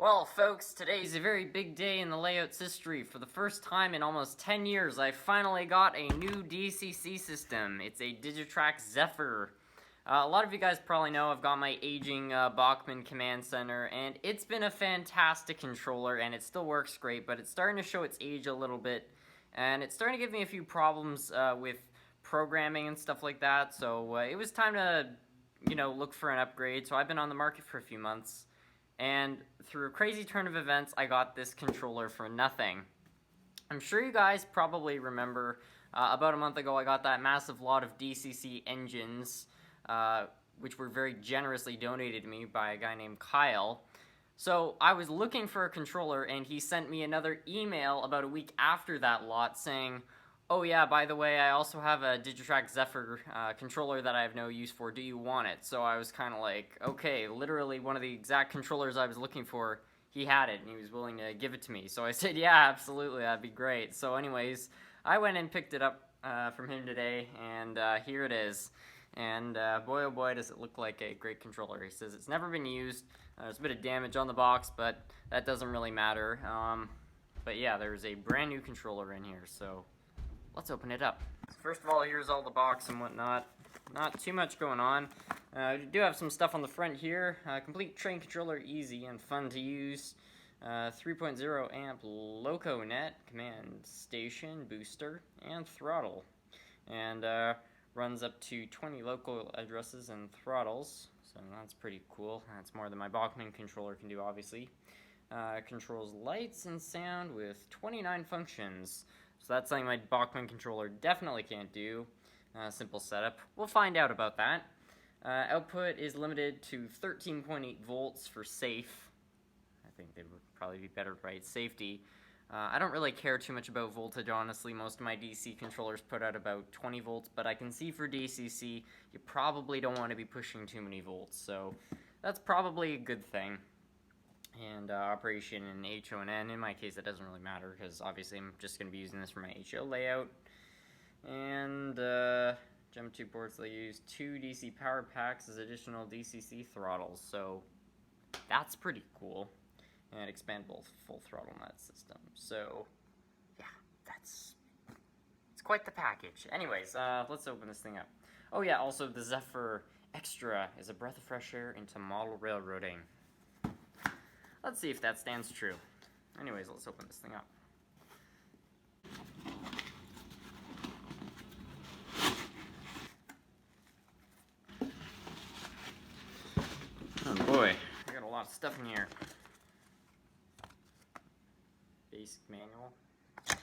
Well, folks, today is a very big day in the layout's history. For the first time in almost 10 years, I finally got a new DCC system. It's a Digitrax Zephyr. A lot of you guys probably know I've got my aging Bachmann Command Center, and it's been a fantastic controller, and it still works great, but it's starting to show its age a little bit, and it's starting to give me a few problems with programming and stuff like that, so it was time to, look for an upgrade. So I've been on the market for a few months. And through a crazy turn of events, I got this controller for nothing. I'm sure you guys probably remember about a month ago I got that massive lot of DCC engines, which were very generously donated to me by a guy named Kyle. So I was looking for a controller, and he sent me another email about a week after that lot saying, "Oh yeah, by the way, I also have a Digitrax Zephyr controller that I have no use for. Do you want it?" So I was kind of like, okay, literally one of the exact controllers I was looking for, he had it, and he was willing to give it to me. So I said, yeah, absolutely, that'd be great. So anyways, I went and picked it up from him today, and here it is. And boy, oh boy, does it look like a great controller. He says it's never been used. There's a bit of damage on the box, but that doesn't really matter. But yeah, there's a brand new controller in here, so let's open it up. First of all, here's all the box and whatnot. Not too much going on. We do have some stuff on the front here. Complete train controller, easy and fun to use. 3.0 amp LocoNet, command station, booster, and throttle. And runs up to 20 local addresses and throttles. So that's pretty cool. That's more than my Bachmann controller can do, obviously. Controls lights and sound with 29 functions. So that's something my Bachmann controller definitely can't do. Simple setup. We'll find out about that. Output is limited to 13.8 volts for safe. I think they would probably be better to write safety. I don't really care too much about voltage, honestly. Most of my DC controllers put out about 20 volts, but I can see for DCC, you probably don't want to be pushing too many volts, so that's probably a good thing. And operation in HON. In my case, it doesn't really matter because obviously I'm just going to be using this for my HO layout. And Gem 2 ports, they use 2 DC power packs as additional DCC throttles, so that's pretty cool. And expandable full throttle nut system. So yeah, it's quite the package. Anyways, let's open this thing up. Oh yeah, also the Zephyr Extra is a breath of fresh air into model railroading. Let's see if that stands true. Anyways, let's open this thing up. Oh boy, I got a lot of stuff in here. Basic manual. And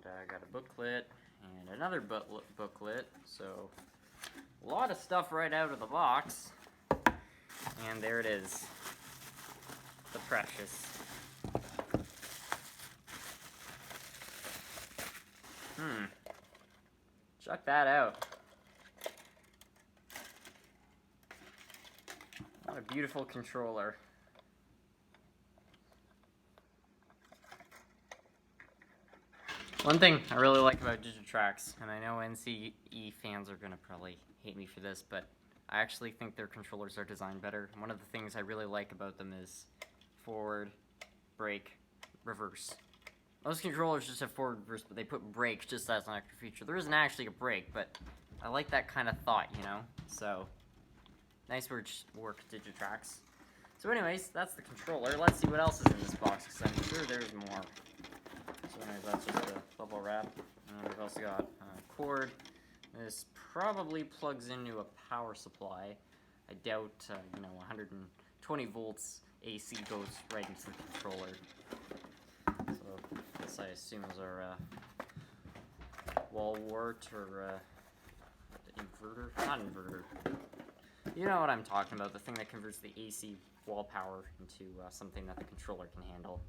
I got a booklet and another booklet. So a lot of stuff right out of the box. And there it is. The precious. Check that out. What a beautiful controller. One thing I really like about Digitrax, and I know NCE fans are going to probably hate me for this, but I actually think their controllers are designed better. One of the things I really like about them is forward, brake, reverse. Most controllers just have forward, reverse, but they put brake just as an extra feature. There isn't actually a brake, but I like that kind of thought, So, nice work, Digitrax. So anyways, that's the controller. Let's see what else is in this box, because I'm sure there's more. So anyways, that's just a bubble wrap. And we've also got a cord. This probably plugs into a power supply. I doubt, 120 volts AC goes right into the controller. So this, I assume, is our wall wart or inverter. Not inverter. You know what I'm talking about. The thing that converts the AC wall power into something that the controller can handle.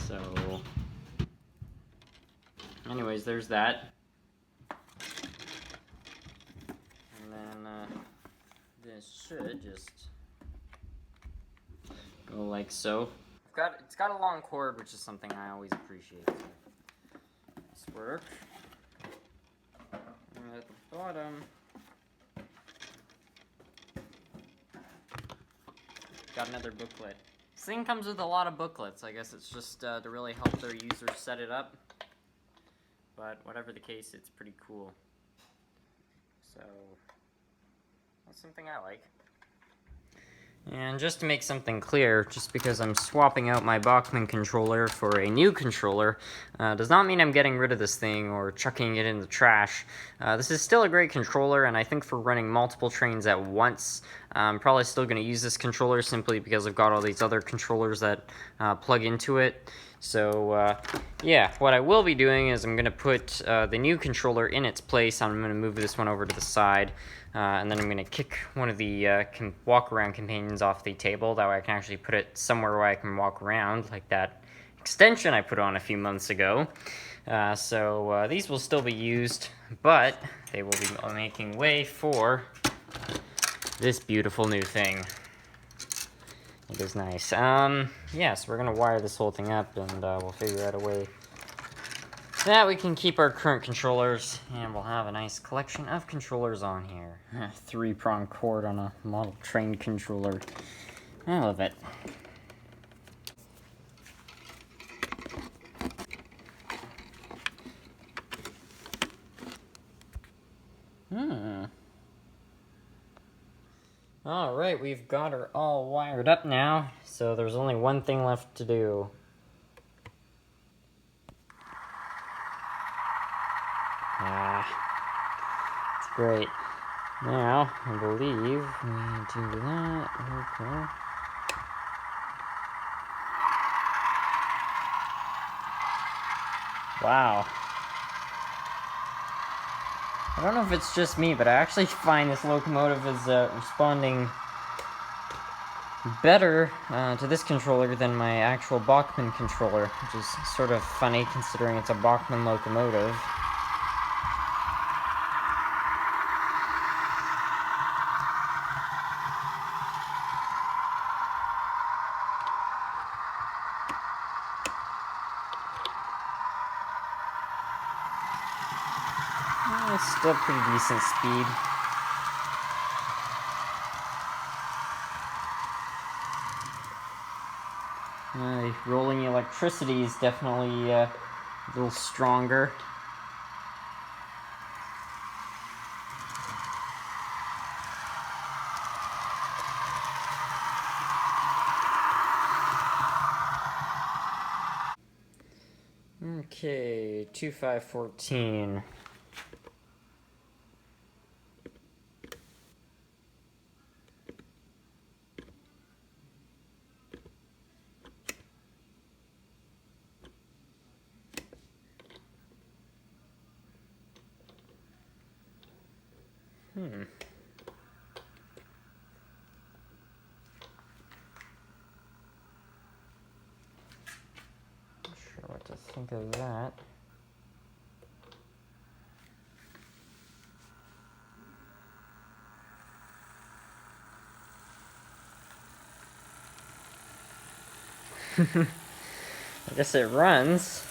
So, anyways, there's that. And then this should just go like so. It's got a long cord, which is something I always appreciate. So, nice work. And at the bottom, got another booklet. This thing comes with a lot of booklets. I guess it's just to really help their users set it up. But whatever the case, it's pretty cool. So, that's something I like. And just to make something clear, just because I'm swapping out my Bachmann controller for a new controller, does not mean I'm getting rid of this thing or chucking it in the trash. This is still a great controller, and I think for running multiple trains at once, I'm probably still going to use this controller simply because I've got all these other controllers that plug into it. So, yeah, what I will be doing is I'm going to put the new controller in its place. I'm going to move this one over to the side, and then I'm going to kick one of the walk-around companions off the table. That way I can actually put it somewhere where I can walk around, like that extension I put on a few months ago. So these will still be used, but they will be making way for this beautiful new thing. It is nice. Yeah, so we're going to wire this whole thing up, and we'll figure out a way that we can keep our current controllers, and we'll have a nice collection of controllers on here. 3-prong cord on a model train controller. I love it. Alright, we've got her all wired up now, so there's only one thing left to do. It's great. Now, I believe we need to do that. Okay. Wow. I don't know if it's just me, but I actually find this locomotive is responding better to this controller than my actual Bachmann controller, which is sort of funny considering it's a Bachmann locomotive. It's still pretty decent speed. Rolling electricity is definitely a little stronger. Okay, 2514. Not sure what to think of that. I guess it runs.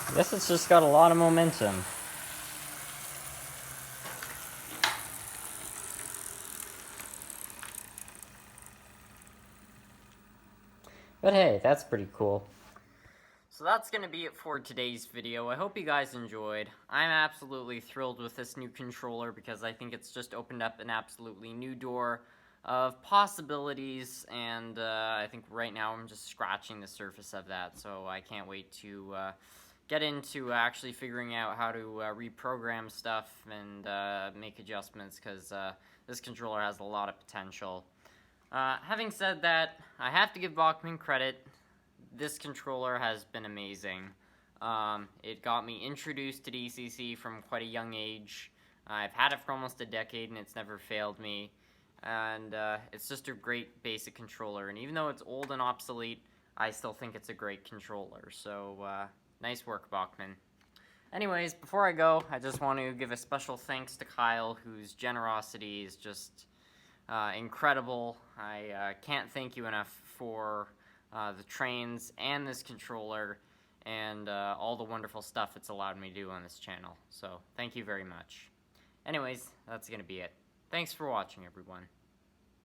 I guess it's just got a lot of momentum. But hey, that's pretty cool. So that's going to be it for today's video. I hope you guys enjoyed. I'm absolutely thrilled with this new controller because I think it's just opened up an absolutely new door of possibilities, and I think right now I'm just scratching the surface of that, so I can't wait to get into actually figuring out how to reprogram stuff and make adjustments, because this controller has a lot of potential. Having said that, I have to give Bachmann credit. This controller has been amazing. It got me introduced to DCC from quite a young age. I've had it for almost a decade and it's never failed me. and it's just a great basic controller. And even though it's old and obsolete, I still think it's a great controller. So nice work, Bachman. Anyways, before I go, I just want to give a special thanks to Kyle, whose generosity is just incredible. I can't thank you enough for the trains and this controller and all the wonderful stuff it's allowed me to do on this channel. So thank you very much. Anyways, that's going to be it. Thanks for watching, everyone.